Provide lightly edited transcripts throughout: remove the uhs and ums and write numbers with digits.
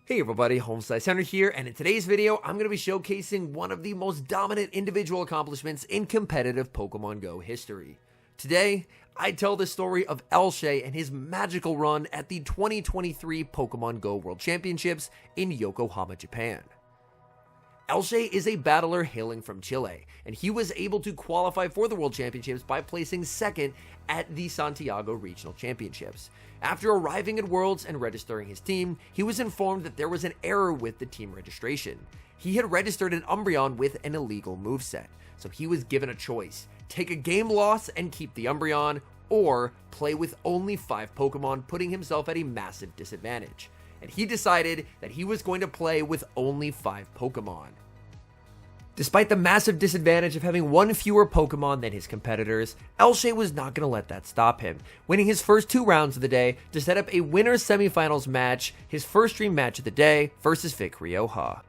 Hey everybody, HomeSliceHenry here, and in today's video, I'm going to be showcasing one of the most dominant individual accomplishments in competitive Pokemon Go history. Today, I tell the story of Elshe and his magical run at the 2023 Pokemon Go World Championships in Yokohama, Japan. Elshe is a battler hailing from Chile, and he was able to qualify for the World Championships by placing second at the Santiago Regional Championships. After arriving at Worlds and registering his team, he was informed that there was an error with the team registration. He had registered an Umbreon with an illegal moveset, so he was given a choice: take a game loss and keep the Umbreon, or play with only 5 Pokemon, putting himself at a massive disadvantage. And he decided that he was going to play with only 5 Pokemon. Despite the massive disadvantage of having one fewer Pokemon than his competitors, Elshe was not going to let that stop him, winning his first 2 rounds of the day to set up a winner's semifinals match, his first dream match of the day, versus Vic Roha.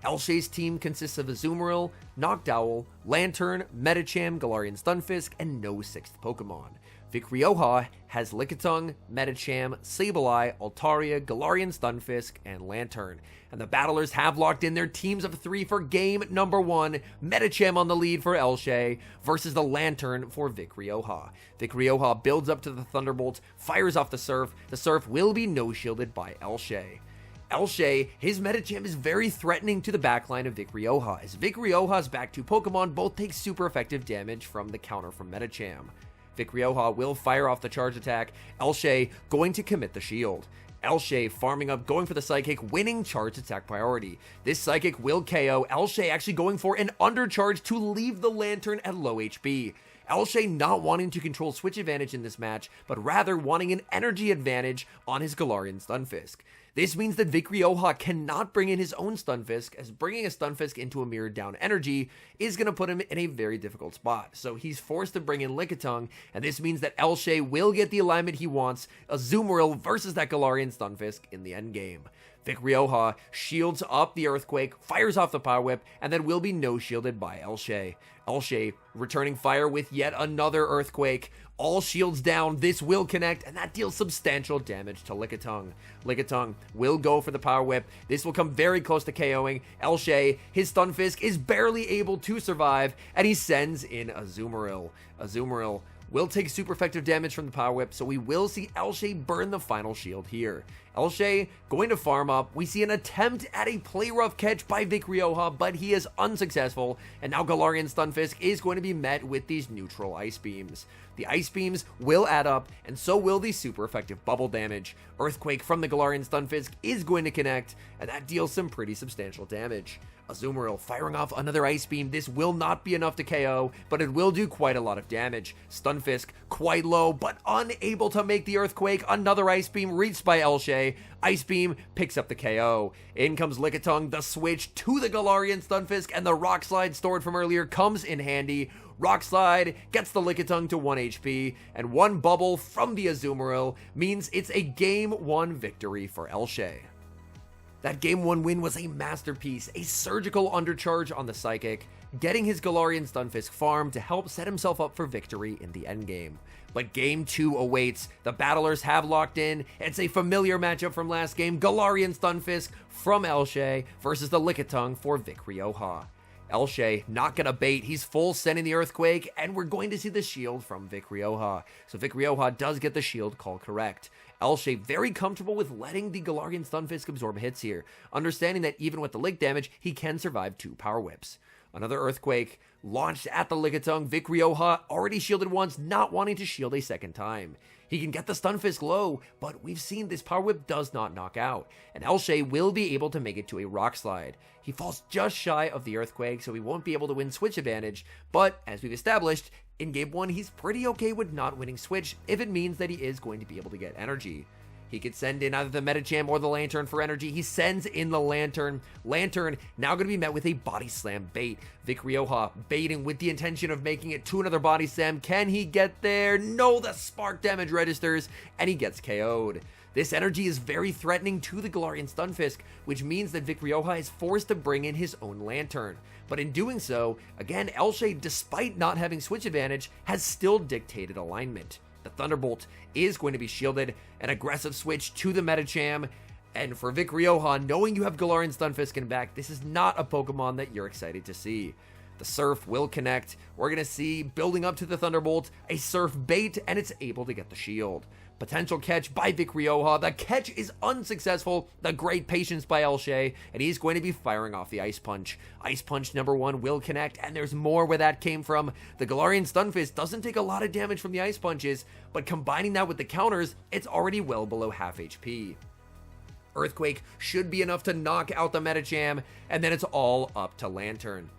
Elshe's team consists of Azumarill, Noctowl, Lantern, Medicham, Galarian Stunfisk, and no 6th Pokemon. Vic Roha has Lickitung, Medicham, Sableye, Altaria, Galarian Stunfisk, and Lantern. And the battlers have locked in their teams of 3 for game number 1, Medicham on the lead for Elshe versus the Lantern for Vic Roha. Vic Roha builds up to the Thunderbolt, fires off the Surf. The Surf will be no-shielded by Elshe. Elshe, his Medicham is very threatening to the backline of Vic Roha, as Vic Roha's back 2 Pokemon both take super effective damage from the counter from Medicham. Vic Roha will fire off the charge attack, Elshe going to commit the shield. Elshe farming up, going for the Psychic, winning charge attack priority. This Psychic will KO, Elshe actually going for an undercharge to leave the Lantern at low HP. Elshe not wanting to control switch advantage in this match, but rather wanting an energy advantage on his Galarian Stunfisk. This means that Vic Roha cannot bring in his own Stunfisk, as bringing a Stunfisk into a mirrored down energy is going to put him in a very difficult spot. So he's forced to bring in Lickitung, and this means that Elshe will get the alignment he wants, Azumarill versus that Galarian Stunfisk in the endgame. Vic Roha shields up the Earthquake, fires off the Power Whip, and then will be no-shielded by Elshe. Elshe returning fire with yet another Earthquake. All shields down, this will connect, and that deals substantial damage to Lickitung. Lickitung will go for the Power Whip. This will come very close to KOing Elshe. His Stunfisk is barely able to survive, and he sends in Azumarill. Azumarill will take super effective damage from the Power Whip, so we will see Elshe burn the final shield here. Elshe going to farm up. We see an attempt at a play rough catch by Vic Roha, but he is unsuccessful, and now Galarian Stunfisk is going to be met with these neutral Ice Beams. The Ice Beams will add up, and so will the super effective bubble damage. Earthquake from the Galarian Stunfisk is going to connect, and that deals some pretty substantial damage. Azumarill firing off another Ice Beam. This will not be enough to KO, but it will do quite a lot of damage. Stunfisk quite low, but unable to make the Earthquake. Another Ice Beam reached by Elshe. Ice Beam picks up the KO. In comes Lickitung. The switch to the Galarian Stunfisk, and the Rock Slide stored from earlier comes in handy. Rock Slide gets the Lickitung to 1 HP, and 1 bubble from the Azumarill means it's a Game 1 victory for Elshe. That Game 1 win was a masterpiece, a surgical undercharge on the Psychic, getting his Galarian Stunfisk farm to help set himself up for victory in the endgame. But Game 2 awaits. The battlers have locked in. It's a familiar matchup from last game, Galarian Stunfisk from Elshe versus the Lickitung for Vic Roha. Elshe not gonna bait, he's full sending the Earthquake, and we're going to see the shield from Vic Roha. So Vic Roha does get the shield call correct. Elshe very comfortable with letting the Galarian Stunfisk absorb hits here, understanding that even with the lick damage, he can survive 2 Power Whips. Another Earthquake launched at the Lickitung. Vic Roha already shielded once, not wanting to shield a second time. He can get the Stunfisk low, but we've seen this Power Whip does not knock out, and Elshe will be able to make it to a Rock Slide. He falls just shy of the Earthquake, so he won't be able to win Switch advantage, but as we've established, in Game 1 he's pretty okay with not winning Switch if it means that he is going to be able to get energy. He could send in either the Medicham or the Lantern for energy. He sends in the Lantern. Lantern now going to be met with a Body Slam bait. Vic Roha baiting with the intention of making it to another Body Slam. Can he get there? No, the spark damage registers, and he gets KO'd. This energy is very threatening to the Galarian Stunfisk, which means that Vic Roha is forced to bring in his own Lantern. But in doing so, again, Elshe, despite not having switch advantage, has still dictated alignment. The Thunderbolt is going to be shielded, an aggressive switch to the Medicham, And for Vic Roha, knowing you have Galarian Stunfisk in back, this is not a Pokemon that you're excited to see. The Surf will connect. We're going to see, building up to the Thunderbolt, a Surf bait, and it's able to get the shield. Potential catch by Vic Roha. The catch is unsuccessful. The great patience by Elshe, and he's going to be firing off the Ice Punch. Ice Punch number 1 will connect, and there's more where that came from. The Galarian Stunfisk doesn't take a lot of damage from the Ice Punches, but combining that with the counters, it's already well below half HP. Earthquake should be enough to knock out the Medicham, and then it's all up to Lantern.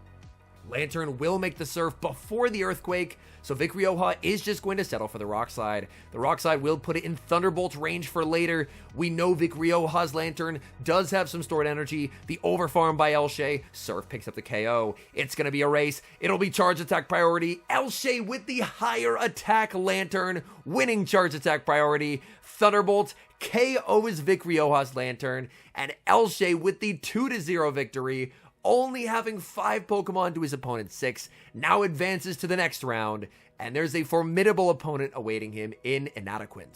Lantern will make the Surf before the Earthquake, so Vic Roha is just going to settle for the Rock Slide. The Rock Slide will put it in Thunderbolt range for later. We know Vic Roha's Lantern does have some stored energy. The Overfarm by Elshe. Surf picks up the KO. It's going to be a race. It'll be Charge Attack priority. Elshe with the higher attack Lantern, winning Charge Attack priority. Thunderbolt KOs Vic Roha's Lantern, and Elshe with the 2-0 victory. Only having 5 Pokemon to his opponent's 6, now advances to the next round, and there's a formidable opponent awaiting him in Anat Quin.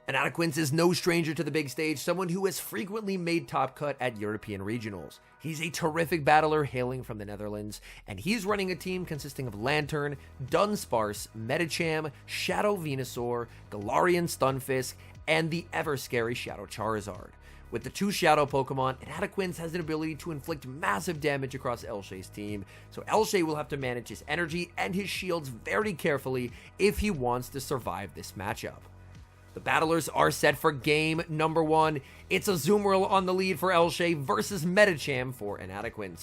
Anat Quin is no stranger to the big stage, someone who has frequently made top cut at European regionals. He's a terrific battler hailing from the Netherlands, and he's running a team consisting of Lantern, Dunsparce, Medicham, Shadow Venusaur, Galarian Stunfisk, and the ever-scary Shadow Charizard. With the 2 Shadow Pokemon, Anat Quin has an ability to inflict massive damage across Elshe's team, so Elshe will have to manage his energy and his shields very carefully if he wants to survive this matchup. The battlers are set for game number 1. It's Azumarill on the lead for Elshe versus Medicham for Anat Quin.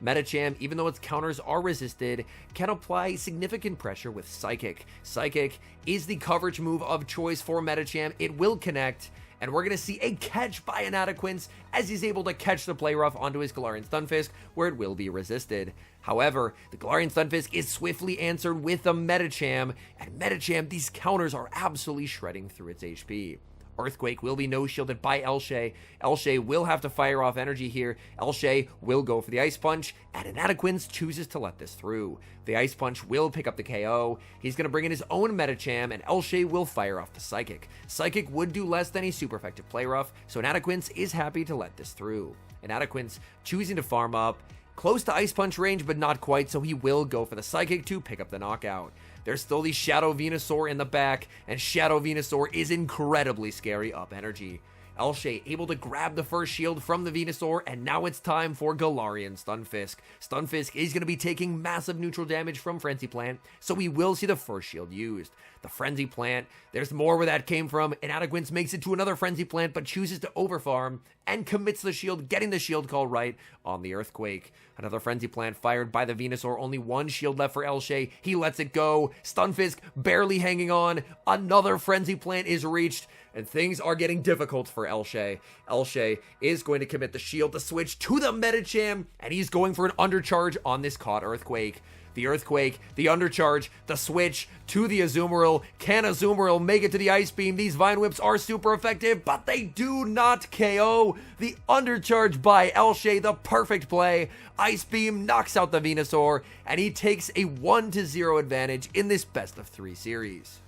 Medicham, even though its counters are resisted, can apply significant pressure with Psychic. Psychic is the coverage move of choice for Medicham. It will connect, and we're going to see a catch by Anat Quin as he's able to catch the Play Rough onto his Galarian Stunfisk, where it will be resisted. However, the Galarian Stunfisk is swiftly answered with the Medicham, and Medicham, these counters are absolutely shredding through its HP. Earthquake will be no-shielded by Elshe. Elshe will have to fire off energy here. Elshe will go for the Ice Punch, and Anat Quin chooses to let this through. The Ice Punch will pick up the KO. He's going to bring in his own Medicham, and Elshe will fire off the Psychic. Psychic would do less than a super effective Play Rough, so Anat Quin is happy to let this through. Anat Quin choosing to farm up, close to Ice Punch range, but not quite, so he will go for the Psychic to pick up the knockout. There's still the Shadow Venusaur in the back, and Shadow Venusaur is incredibly scary up energy. Elshe able to grab the first shield from the Venusaur, and now it's time for Galarian Stunfisk. Stunfisk is going to be taking massive neutral damage from Frenzy Plant, so we will see the first shield used. The Frenzy Plant, there's more where that came from, and Anat Quin makes it to another Frenzy Plant, but chooses to overfarm and commits the shield, getting the shield call right on the Earthquake. Another Frenzy Plant fired by the Venusaur, only 1 shield left for Elshe. He lets it go. Stunfisk barely hanging on. Another Frenzy Plant is reached, and things are getting difficult for Elshe. Elshe is going to commit the shield to switch to the Medicham, and he's going for an undercharge on this caught Earthquake. The Earthquake, the undercharge, the switch to the Azumarill. Can Azumarill make it to the Ice Beam? These Vine Whips are super effective, but they do not KO. The undercharge by Elshe, the perfect play. Ice Beam knocks out the Venusaur, and he takes a 1-0 advantage in this best-of-3 series.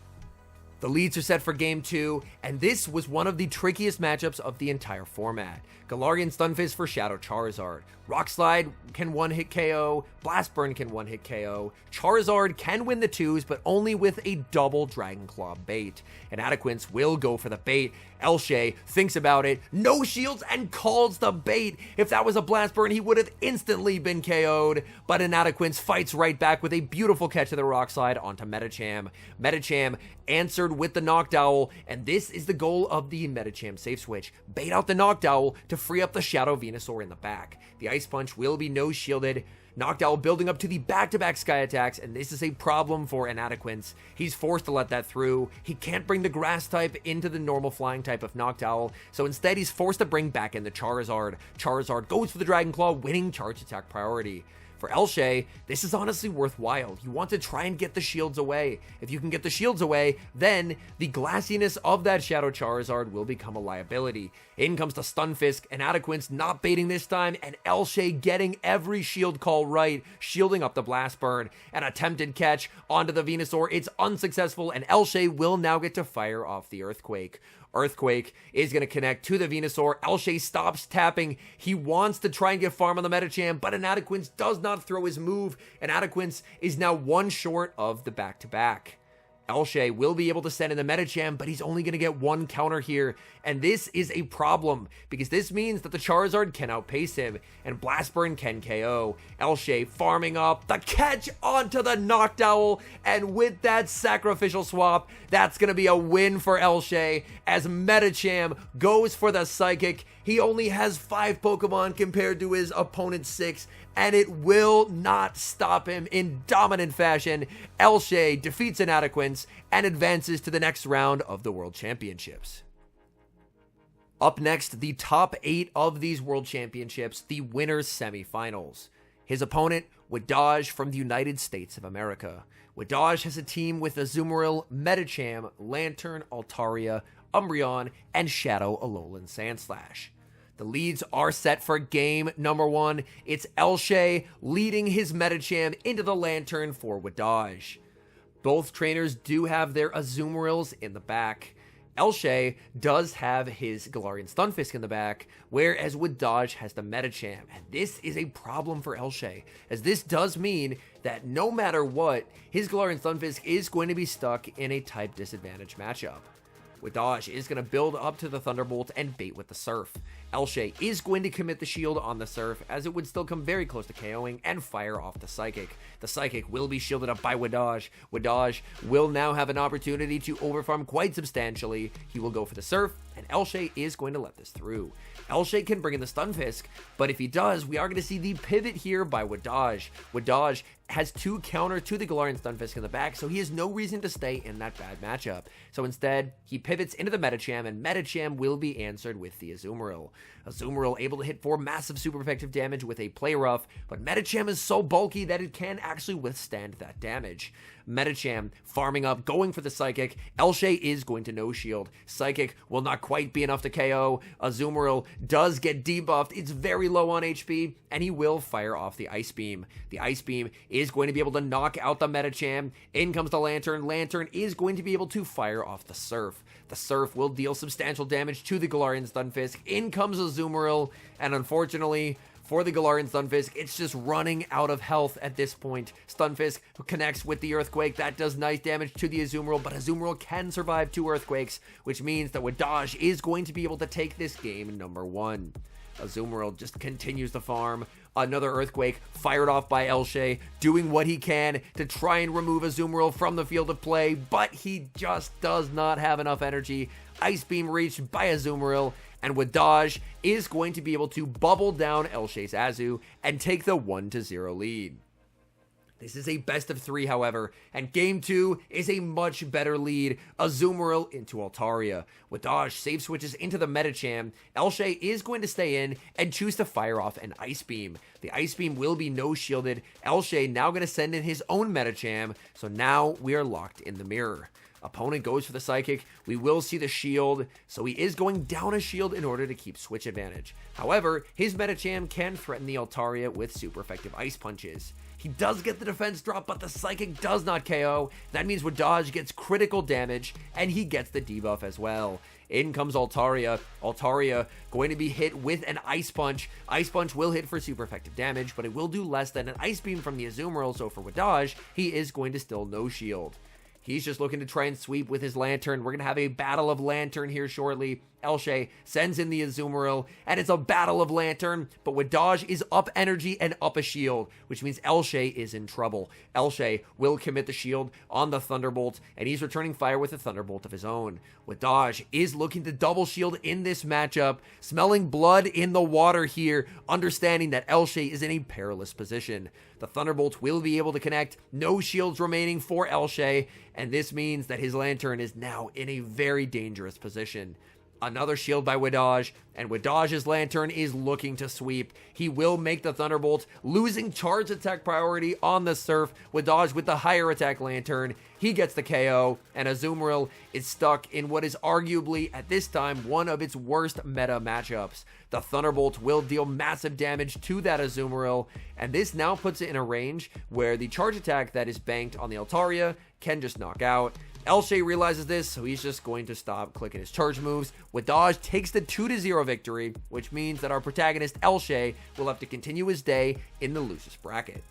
The leads are set for Game 2, and this was one of the trickiest matchups of the entire format. Galarian Stunfisk for Shadow Charizard. Rock Slide can one-hit KO, Blast Burn can one-hit KO, Charizard can win the 2s, but only with a double Dragon Claw bait. And Anat Quin will go for the bait. Elshe thinks about it, no shields, and calls the bait. If that was a Blast Burn, he would have instantly been KO'd, but Anat Quin fights right back with a beautiful catch of the Rock Slide onto Medicham. Medicham answered with the Knockdowl, and this is the goal of the Medicham safe switch. Bait out the Knockdowl to free up the Shadow Venusaur in the back. The Ice Punch will be no-shielded. Knockdown building up to the back-to-back Sky Attacks, and this is a problem for Anat Quin. He's forced to let that through. He can't bring the Grass type into the normal Flying type of Knockdown, so instead he's forced to bring back in the Charizard. Charizard goes for the Dragon Claw, winning Charge Attack priority. For Elshe, this is honestly worthwhile. You want to try and get the shields away. If you can get the shields away, then the glassiness of that Shadow Charizard will become a liability. In comes the Stunfisk, and Anat Quin not baiting this time, and Elshe getting every shield call right, shielding up the Blast Burn. An attempted catch onto the Venusaur. It's unsuccessful, and Elshe will now get to fire off the Earthquake. Earthquake is going to connect to the Venusaur. Elshe stops tapping. He wants to try and get farm on the Medicham, but Anat Quin does not throw his move, and Anat Quin is now one short of the back-to-back. Elshe will be able to send in the Medicham, but he's only going to get one counter here, and this is a problem, because this means that the Charizard can outpace him, and Blast Burn can KO. Elshe farming up, the catch onto the Noctowl, and with that sacrificial swap, that's going to be a win for Elshe, as Medicham goes for the Psychic. He only has 5 Pokemon compared to his opponent's 6, and it will not stop him in dominant fashion. Elshe defeats Anat Quin and advances to the next round of the World Championships. Up next, the top 8 of these World Championships, the winners' semifinals. His opponent, Chotto from the United States of America. Chotto has a team with Azumarill, Medicham, Lantern, Altaria, Umbreon, and Shadow Alolan Sandslash. The leads are set for game number 1. It's Elshe leading his Medicham into the Lantern for Chotto. Both trainers do have their Azumarills in the back. Elshe does have his Galarian Stunfisk in the back, whereas Chotto has the Medicham. And this is a problem for Elshe, as this does mean that no matter what, his Galarian Stunfisk is going to be stuck in a type disadvantage matchup. Chotto is going to build up to the Thunderbolt and bait with the Surf. Elshe is going to commit the shield on the Surf, as it would still come very close to KOing and fire off the Psychic. The Psychic will be shielded up by Chotto. Chotto will now have an opportunity to overfarm quite substantially. He will go for the Surf, and Elshe is going to let this through. Elshe can bring in the Stunfisk, but if he does, we are going to see the pivot here by Chotto. Chotto has 2 counter to the Galarian Stunfisk in the back, so he has no reason to stay in that bad matchup. So instead, he pivots into the Medicham, and Medicham will be answered with the Azumarill. Azumarill able to hit for massive super effective damage with a Play Rough, but Medicham is so bulky that it can actually withstand that damage. Medicham farming up, going for the Psychic. Elshe is going to no shield. Psychic will not quite be enough to KO. Azumarill does get debuffed. It's very low on HP, and he will fire off the Ice Beam. The Ice Beam is going to be able to knock out the Medicham. In comes the Lantern. Lantern is going to be able to fire off the Surf. The Surf will deal substantial damage to the Galarian Stunfisk. In comes Azumarill, and unfortunately for the Galarian Stunfisk, it's just running out of health at this point. Stunfisk connects with the Earthquake. That does nice damage to the Azumarill, but Azumarill can survive 2 Earthquakes, which means that Chotto is going to be able to take this game number 1. Azumarill just continues to farm. Another Earthquake fired off by Elshe, doing what he can to try and remove Azumarill from the field of play, but he just does not have enough energy. Ice Beam reached by Azumarill, and Chotto is going to be able to bubble down Elshe's Azu and take the 1-0 lead. This is a best of 3, however, and game 2 is a much better lead. Azumarill into Altaria. Chotto save switches into the Medicham. Elshe is going to stay in and choose to fire off an Ice Beam. The Ice Beam will be no shielded. Elshe now going to send in his own Medicham, so now we are locked in the mirror. Opponent goes for the Psychic. We will see the shield, so he is going down a shield in order to keep switch advantage. However, his Medicham can threaten the Altaria with super effective Ice Punches. He does get the defense drop, but the Psychic does not KO. That means Chotto gets critical damage, and he gets the debuff as well. In comes Altaria. Altaria going to be hit with an Ice Punch. Ice Punch will hit for super effective damage, but it will do less than an Ice Beam from the Azumarill, so for Chotto, he is going to still no shield. He's just looking to try and sweep with his Lantern. We're going to have a battle of Lantern here shortly. Elshe sends in the Azumarill, and it's a battle of Lantern, but Chotto is up energy and up a shield, which means Elshe is in trouble. Elshe will commit the shield on the Thunderbolt, and he's returning fire with a Thunderbolt of his own. Chotto is looking to double shield in this matchup, smelling blood in the water here, understanding that Elshe is in a perilous position. The Thunderbolt will be able to connect, no shields remaining for Elshe, and this means that his Lantern is now in a very dangerous position. Another shield by Chotto, and Chotto's Lantern is looking to sweep. He will make the Thunderbolt, losing charge attack priority on the Surf. Chotto with the higher attack Lantern. He gets the KO, and Azumarill is stuck in what is arguably, at this time, one of its worst meta matchups. The Thunderbolt will deal massive damage to that Azumarill, and this now puts it in a range where the charge attack that is banked on the Altaria can just knock out. Elshay realizes this, so he's just going to stop clicking his charge moves. Wadaj takes the 2-0 victory, which means that our protagonist Elshay will have to continue his day in the losers bracket.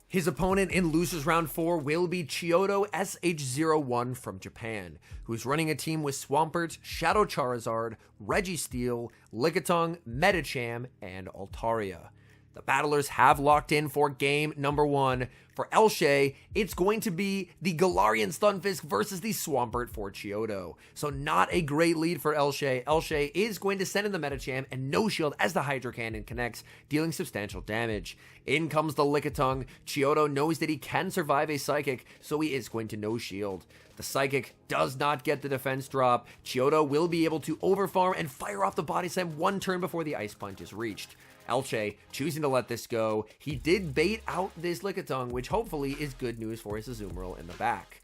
His opponent in losers round 4 will be Chotto SH01 from Japan, who's running a team with Swampert, Shadow Charizard, Registeel, Lickitung, Medicham, and Altaria. The battlers have locked in for game number 1. For Elshay, it's going to be the Galarian Stunfisk versus the Swampert for Chotto. So not a great lead for Elshay. Elshay is going to send in the Medicham and no shield as the Hydro Cannon connects, dealing substantial damage. In comes the Lickitung. Chotto knows that he can survive a Psychic, so he is going to no shield. The Psychic does not get the defense drop. Chotto will be able to overfarm and fire off the Body Slam one turn before the Ice Punch is reached. Elshay choosing to let this go. He did bait out this Lickitung, which hopefully is good news for his Azumarill in the back.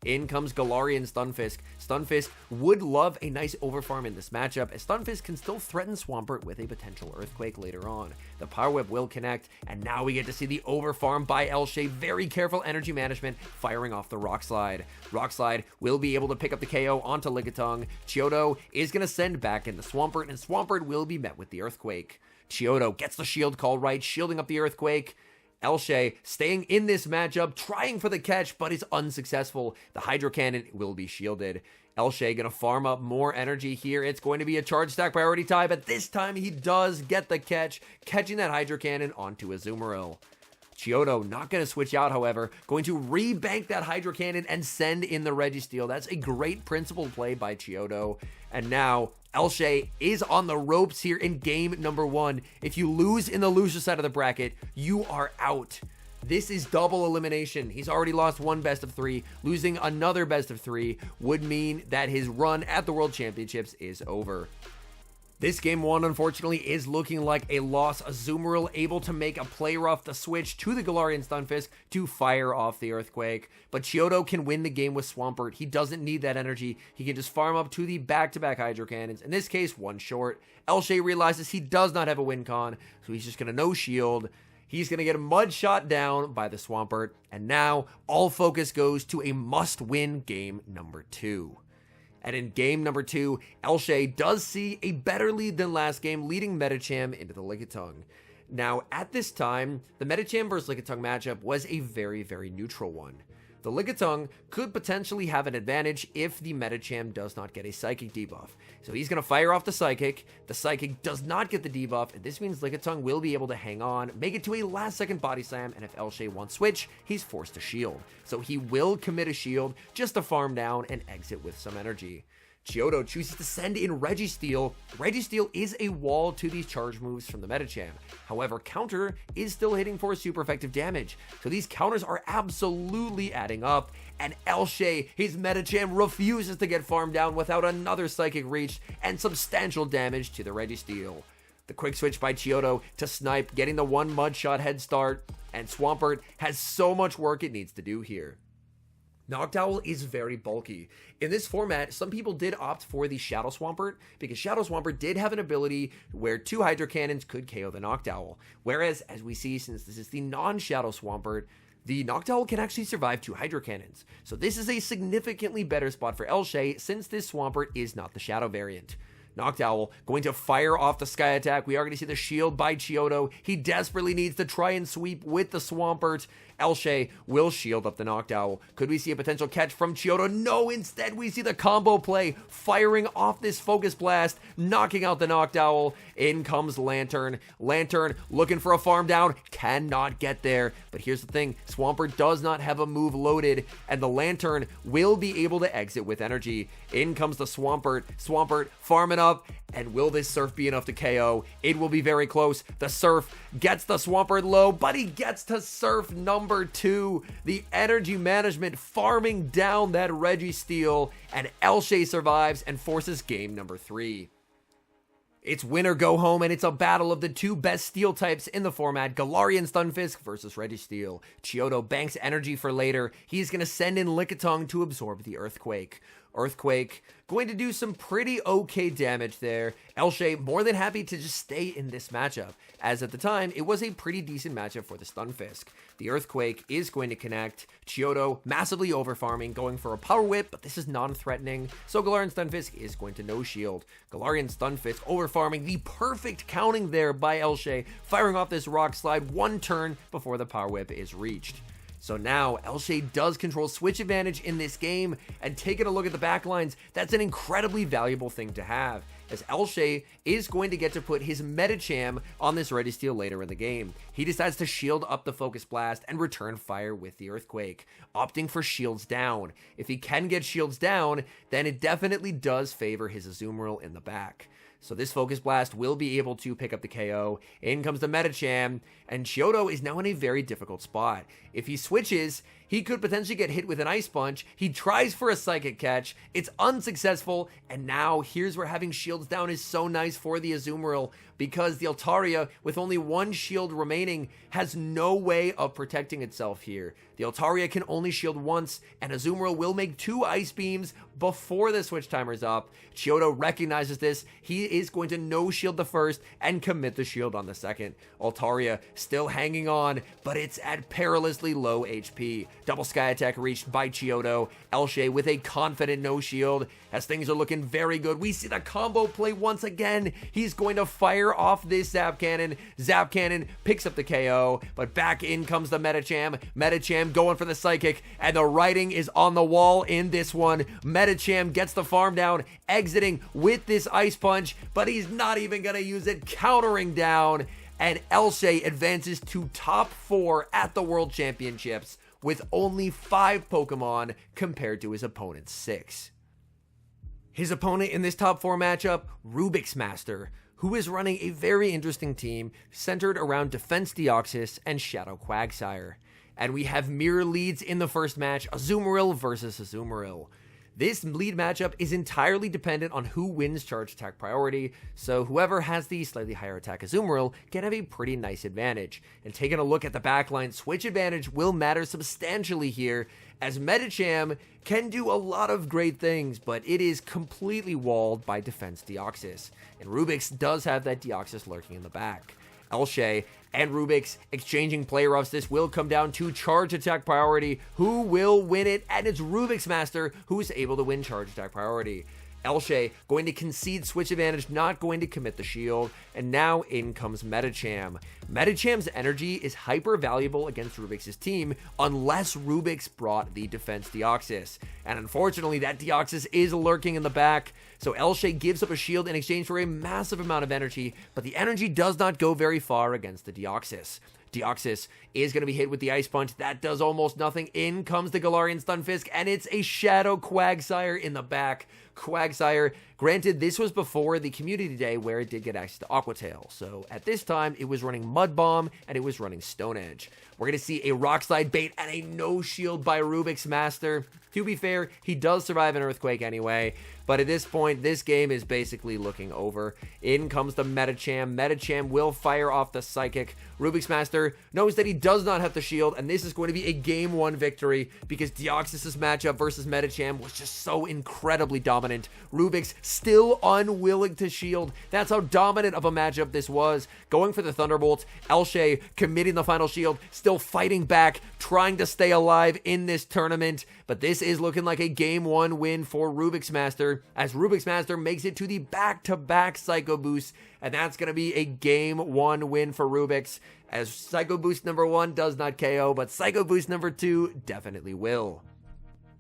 In comes Galarian Stunfisk. Stunfisk would love a nice overfarm in this matchup, as Stunfisk can still threaten Swampert with a potential Earthquake later on. The Power Whip will connect, and now we get to see the overfarm by Elshay. Very careful energy management, firing off the Rock Slide. Rock Slide will be able to pick up the KO onto Lickitung. Chotto is going to send back in the Swampert, and Swampert will be met with the Earthquake. Chotto gets the shield call right, shielding up the Earthquake. Elshay staying in this matchup, trying for the catch, but is unsuccessful. The Hydro Cannon will be shielded. Elshay going to farm up more energy here. It's going to be a charge stack priority tie, but this time he does get the catch, catching that Hydro Cannon onto a Azumarill. Chotto not going to switch out, however, going to rebank that Hydro Cannon and send in the Registeel. That's a great principled play by Chotto. And now Elshay is on the ropes here in game number 1. If you lose in the loser side of the bracket, you are out. This is double elimination. He's already lost one best of 3. Losing another best of 3 would mean that his run at the World Championships is over. This game 1, unfortunately, is looking like a loss. Azumarill able to make a play rough the switch to the Galarian Stunfisk to fire off the Earthquake. But Chotto can win the game with Swampert. He doesn't need that energy. He can just farm up to the back-to-back Hydro Cannons. In this case, one short. Elshay realizes he does not have a win con, so he's just going to no shield. He's going to get a mud shot down by the Swampert. And now, all focus goes to a must-win game number 2. And in game number 2, Elshay does see a better lead than last game, leading Medicham into the Lickitung. Now, at this time, the Medicham versus Lickitung matchup was a very, very neutral one. The Lickitung could potentially have an advantage if the Medicham does not get a Psychic debuff. So he's going to fire off the Psychic. The Psychic does not get the debuff, and this means Lickitung will be able to hang on, make it to a last-second Body Slam, and if Elshay wants switch, he's forced to shield. So he will commit a shield just to farm down and exit with some energy. Chotto chooses to send in Registeel. Registeel is a wall to these charge moves from the Medicham. However, counter is still hitting for super effective damage. So these counters are absolutely adding up. And Elshay, his Medicham, refuses to get farmed down without another Psychic reach and substantial damage to the Registeel. The quick switch by Chotto to snipe, getting the one mud shot head start. And Swampert has so much work it needs to do here. Noctowl is very bulky. In this format, some people did opt for the Shadow Swampert because Shadow Swampert did have an ability where 2 Hydro Cannons could KO the Noctowl. Whereas, as we see, since this is the non-Shadow Swampert, the Noctowl can actually survive 2 Hydro Cannons. So this is a significantly better spot for Elshay since this Swampert is not the Shadow variant. Noctowl going to fire off the Sky Attack. We are going to see the shield by Chotto. He desperately needs to try and sweep with the Swampert. Elshay will shield up the Noctowl. Could we see a potential catch from Chotto? No, instead we see the combo play, firing off this Focus Blast, knocking out the Noctowl. In comes Lantern. Lantern looking for a farm down, cannot get there. But here's the thing, Swampert does not have a move loaded, and the Lantern will be able to exit with energy. In comes the Swampert. Swampert farming up, and will this Surf be enough to KO? It will be very close. The Surf gets the Swampert low, but he gets to Surf number 2. The energy management farming down that Registeel, and Elshay survives and forces game number 3. It's win or go home, and it's a battle of the 2 best steel types in the format, Galarian Stunfisk versus Registeel. Chotto banks energy for later. He's going to send in Lickitung to absorb the Earthquake. Earthquake going to do some pretty okay damage there. Elshe more than happy to just stay in this matchup, as at the time, it was a pretty decent matchup for the Stunfisk. The Earthquake is going to connect. Chotto massively overfarming, going for a Power Whip, but this is non-threatening, so Galarian Stunfisk is going to no-shield. Galarian Stunfisk overfarming, the perfect counting there by Elshe, firing off this Rock Slide one turn before the Power Whip is reached. So now, Elshe does control switch advantage in this game, and taking a look at the backlines, that's an incredibly valuable thing to have, as Elshe is going to get to put his Medicham on this Ready Steel later in the game. He decides to shield up the Focus Blast and return fire with the Earthquake, opting for shields down. If he can get shields down, then it definitely does favor his Azumarill in the back. So this Focus Blast will be able to pick up the KO. In comes the Medicham, and Chotto is now in a very difficult spot. If he switches, he could potentially get hit with an Ice Punch. He tries for a Psychic Catch. It's unsuccessful, and now here's where having shields down is so nice for the Azumarill, because the Altaria, with only one shield remaining, has no way of protecting itself here. The Altaria can only shield once, and Azumarill will make 2 Ice Beams before the switch timer's up. Chotto recognizes this. He is going to no-shield the first and commit the shield on the second. Altaria still hanging on, but it's at perilously low HP. Double Sky Attack reached by Chotto. Elshe with a confident no-shield, as things are looking very good. We see the combo play once again. He's going to fire off this Zap Cannon. Zap Cannon picks up the KO, but back in comes the Medicham. Medicham going for the Psychic, and the writing is on the wall in this one. Medicham gets the farm down, exiting with this Ice Punch, but he's not even going to use it, countering down, and Elshe advances to top 4 at the World Championships with only 5 Pokemon compared to his opponent's 6. His opponent in this top 4 matchup, Rubik's Master, who is running a very interesting team centered around Defense Deoxys and Shadow Quagsire. And we have mirror leads in the first match, Azumarill versus Azumarill. This lead matchup is entirely dependent on who wins charge attack priority, so whoever has the slightly higher attack Azumarill can have a pretty nice advantage. And taking a look at the backline, switch advantage will matter substantially here, as Medicham can do a lot of great things, but it is completely walled by Defense Deoxys. And Rubik's does have that Deoxys lurking in the back. Elshe and Rubik's exchanging play roughs. This will come down to charge attack priority. Who will win it? And it's Rubik's Master who is able to win charge attack priority. Elshe going to concede switch advantage, not going to commit the shield, and now in comes Medicham. Medicham's energy is hyper valuable against Rubik's team unless Rubik's brought the Defense Deoxys, and unfortunately that Deoxys is lurking in the back, so Elshe gives up a shield in exchange for a massive amount of energy, but the energy does not go very far against the Deoxys. Deoxys is going to be hit with the Ice Punch. That does almost nothing. In comes the Galarian Stunfisk, and it's a Shadow Quagsire in the back. Quagsire, granted, this was before the Community Day where it did get access to Aqua Tail. So at this time, it was running Mud Bomb, and it was running Stone Edge. We're going to see a Rock Slide bait and a no shield by Rubik's Master. To be fair, he does survive an Earthquake anyway, but at this point, this game is basically looking over. In comes the Medicham. Medicham will fire off the Psychic. Rubik's Master knows that he does not have the shield, and this is going to be a Game 1 victory because Deoxys' matchup versus Medicham was just so incredibly dominant. Rubik's still unwilling to shield. That's how dominant of a matchup this was. Going for the Thunderbolt, Elshe committing the final shield, still fighting back, trying to stay alive in this tournament, but this is looking like a Game 1 win for Rubik's Master, as Rubik's Master makes it to the back-to-back Psycho Boost, and that's going to be a Game 1 win for Rubik's, as Psycho Boost number 1 does not KO, but Psycho Boost number 2 definitely will.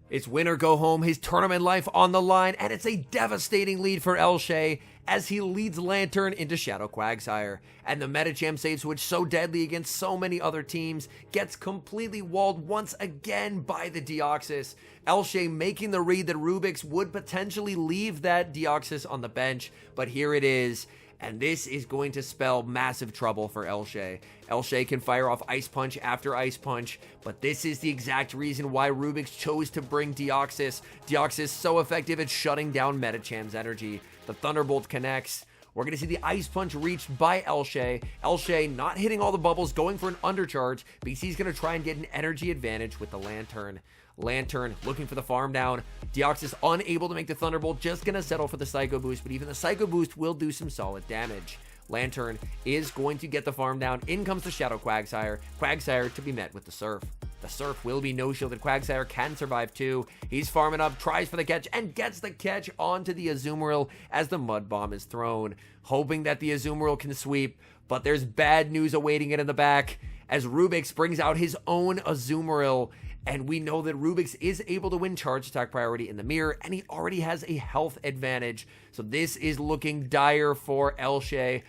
It's win or go home, his tournament life on the line, and it's a devastating lead for Elshe as he leads Lantern into Shadow Quagsire. And the Medicham save switch, so deadly against so many other teams, gets completely walled once again by the Deoxys. Elshe making the read that Rubik's would potentially leave that Deoxys on the bench, but here it is. And this is going to spell massive trouble for Elshe. Elshe can fire off Ice Punch after Ice Punch, but this is the exact reason why Rubik's chose to bring Deoxys. Deoxys so effective at shutting down Medicham's energy. The Thunderbolt connects. We're going to see the Ice Punch reached by Elshe. Elshe not hitting all the bubbles, going for an undercharge because he's going to try and get an energy advantage with the Lantern. Lantern looking for the farm down. Deoxys unable to make the Thunderbolt, just going to settle for the Psycho Boost, but even the Psycho Boost will do some solid damage. Lantern is going to get the farm down. In comes the Shadow Quagsire. Quagsire to be met with the Surf. The Surf will be no-shielded. Quagsire can survive too. He's farming up, tries for the catch, and gets the catch onto the Azumarill as the Mud Bomb is thrown. Hoping that the Azumarill can sweep, but there's bad news awaiting it in the back as Rubik brings out his own Azumarill. And we know that Rubik is able to win charge attack priority in the mirror, and he already has a health advantage. So this is looking dire for Elshe.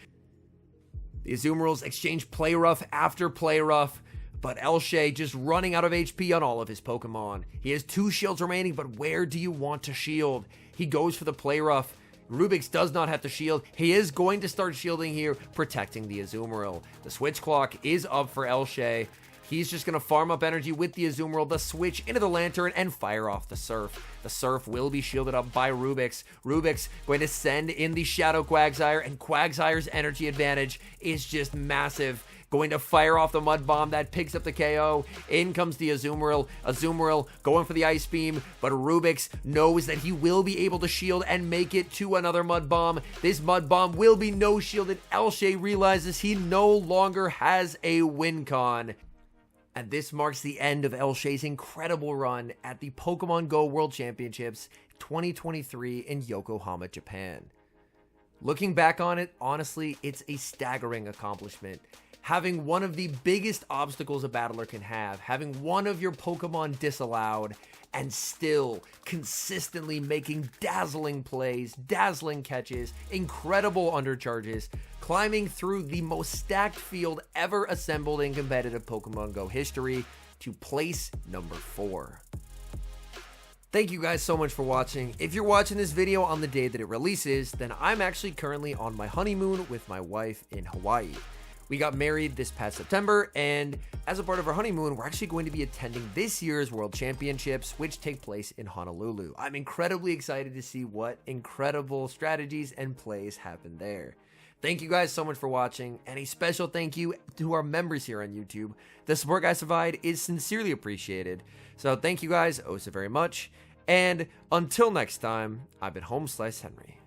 The Azumarills exchange Play Rough after Play Rough, but Elshe just running out of HP on all of his Pokemon. He has 2 shields remaining, but where do you want to shield? He goes for the Play Rough. Rubik does not have to shield. He is going to start shielding here, protecting the Azumarill. The Switch Clock is up for Elshe. He's just going to farm up energy with the Azumarill, the switch into the Lantern, and fire off the Surf. The Surf will be shielded up by Rubik. Rubik going to send in the Shadow Quagsire, and Quagsire's energy advantage is just massive. Going to fire off the Mud Bomb that picks up the KO. In comes the Azumarill. Azumarill going for the Ice Beam, but Rubik knows that he will be able to shield and make it to another Mud Bomb. This Mud Bomb will be no-shielded. Elshe realizes he no longer has a win con. And this marks the end of Elshe's incredible run at the Pokemon Go World Championships 2023 in Yokohama, Japan. Looking back on it, honestly, it's a staggering accomplishment. Having one of the biggest obstacles a battler can have, having one of your Pokemon disallowed, and still consistently making dazzling plays, dazzling catches, incredible undercharges, climbing through the most stacked field ever assembled in competitive Pokemon Go history to place number 4. Thank you guys so much for watching. If you're watching this video on the day that it releases, then I'm actually currently on my honeymoon with my wife in Hawaii. We got married this past September, and as a part of our honeymoon, we're actually going to be attending this year's World Championships, which take place in Honolulu. I'm incredibly excited to see what incredible strategies and plays happen there. Thank you guys so much for watching, and a special thank you to our members here on YouTube. The support guys provide is sincerely appreciated. So thank you guys oh so very much, and until next time, I've been HomeSliceHenry.